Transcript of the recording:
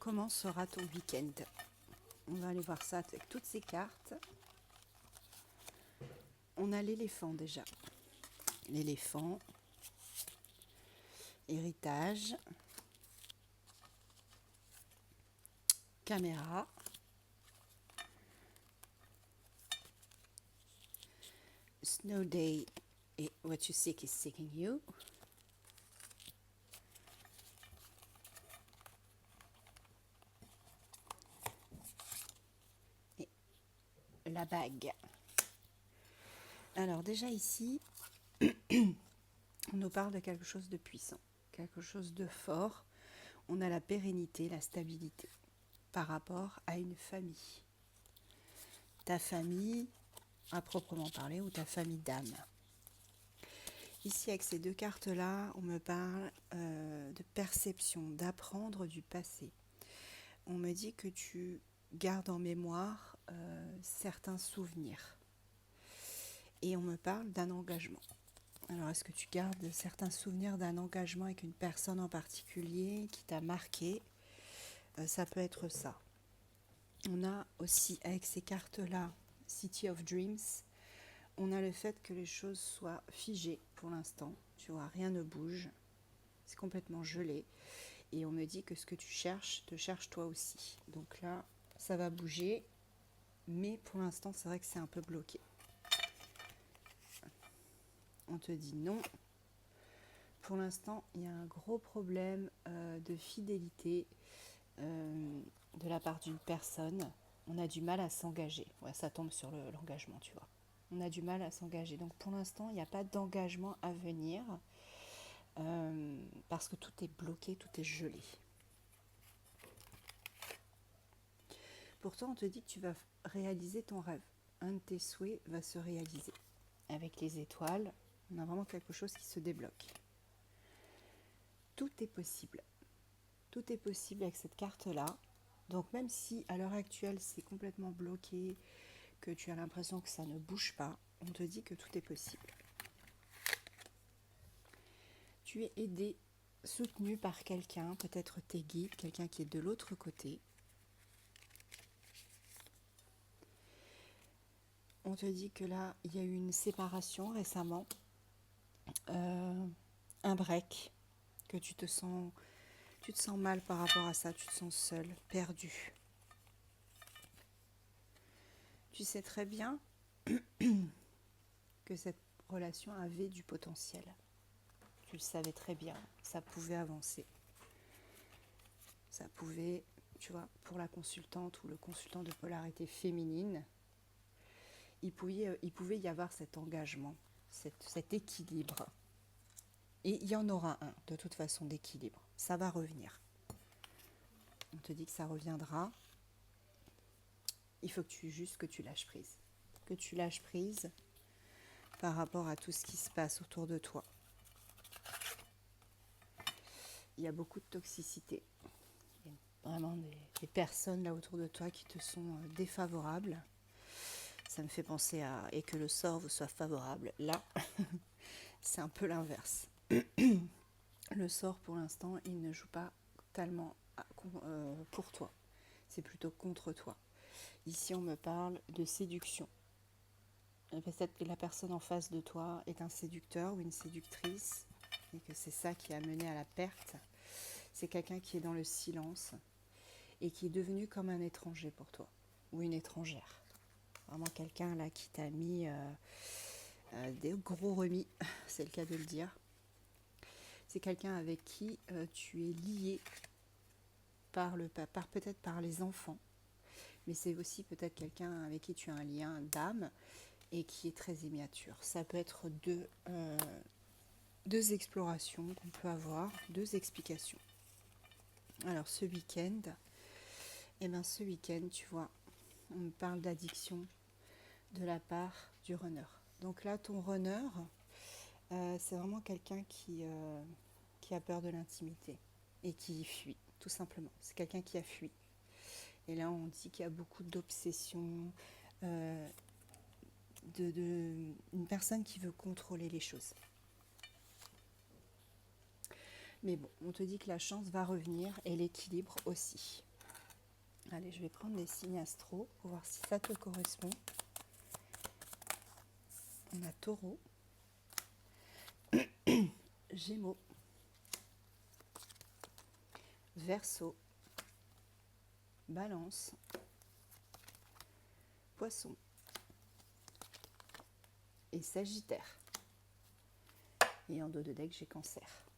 comment sera ton week-end? On va aller voir ça avec toutes ces cartes. On a l'éléphant déjà. L'éléphant, héritage, caméra, snow day et what you seek is seeking you. Et la bague. Alors déjà ici, on nous parle de quelque chose de puissant, quelque chose de fort. On a la pérennité, la stabilité par rapport à une famille. Ta famille à proprement parler ou ta famille d'âme. Ici avec ces deux cartes-là, on me parle de perception, d'apprendre du passé. On me dit que tu gardes en mémoire certains souvenirs. Et on me parle d'un engagement. Alors, est-ce que tu gardes certains souvenirs d'un engagement avec une personne en particulier qui t'a marqué? Ça peut être ça. On a aussi, avec ces cartes-là, City of Dreams, on a le fait que les choses soient figées pour l'instant. Tu vois, rien ne bouge. C'est complètement gelé. Et on me dit que ce que tu cherches, te cherche toi aussi. Donc là, ça va bouger. Mais pour l'instant, c'est vrai que c'est un peu bloqué. On te dit non. Pour l'instant, il y a un gros problème de fidélité de la part d'une personne. On a du mal à s'engager. Ouais, ça tombe sur l'engagement, tu vois. On a du mal à s'engager. Donc pour l'instant, il n'y a pas d'engagement à venir parce que tout est bloqué, tout est gelé. Pourtant, on te dit que tu vas réaliser ton rêve. Un de tes souhaits va se réaliser. Avec les étoiles, on a vraiment quelque chose qui se débloque. Tout est possible. Tout est possible avec cette carte-là. Donc même si à l'heure actuelle c'est complètement bloqué, que tu as l'impression que ça ne bouge pas, on te dit que tout est possible. Tu es aidé, soutenu par quelqu'un, peut-être tes guides, quelqu'un qui est de l'autre côté. On te dit que là, il y a eu une séparation récemment, un break, que tu te sens mal par rapport à ça, tu te sens seul, perdu. Tu sais très bien que cette relation avait du potentiel. Tu le savais très bien, ça pouvait avancer. Ça pouvait, tu vois, pour la consultante ou le consultant de polarité féminine, il pouvait y avoir cet engagement, cet équilibre. Et il y en aura un, de toute façon, d'équilibre. Ça va revenir. On te dit que ça reviendra. Il faut que tu lâches prise. Que tu lâches prise par rapport à tout ce qui se passe autour de toi. Il y a beaucoup de toxicité. Il y a vraiment des personnes là autour de toi qui te sont défavorables. Ça me fait penser à « et que le sort vous soit favorable ». Là, c'est un peu l'inverse. Le sort, pour l'instant, il ne joue pas tellement pour toi. C'est plutôt contre toi. Ici, on me parle de séduction. Peut-être que la personne en face de toi est un séducteur ou une séductrice et que c'est ça qui a mené à la perte. C'est quelqu'un qui est dans le silence et qui est devenu comme un étranger pour toi ou une étrangère. Vraiment quelqu'un là qui t'a mis des gros remis, c'est le cas de le dire. C'est quelqu'un avec qui tu es lié peut-être par les enfants, mais c'est aussi peut-être quelqu'un avec qui tu as un lien d'âme et qui est très immature. Ça peut être deux explorations qu'on peut avoir, deux explications. Alors ce week-end, tu vois, on me parle d'addiction de la part du runner. Donc là, ton runner, c'est vraiment quelqu'un qui a peur de l'intimité et qui fuit, tout simplement. C'est quelqu'un qui a fui. Et là, on dit qu'il y a beaucoup d'obsession, une personne qui veut contrôler les choses. Mais bon, on te dit que la chance va revenir et l'équilibre aussi. Allez, je vais prendre les signes astro pour voir si ça te correspond. On a Taureau, Gémeaux, Verseau, Balance, Poisson et Sagittaire. Et en dos de deck, j'ai Cancer.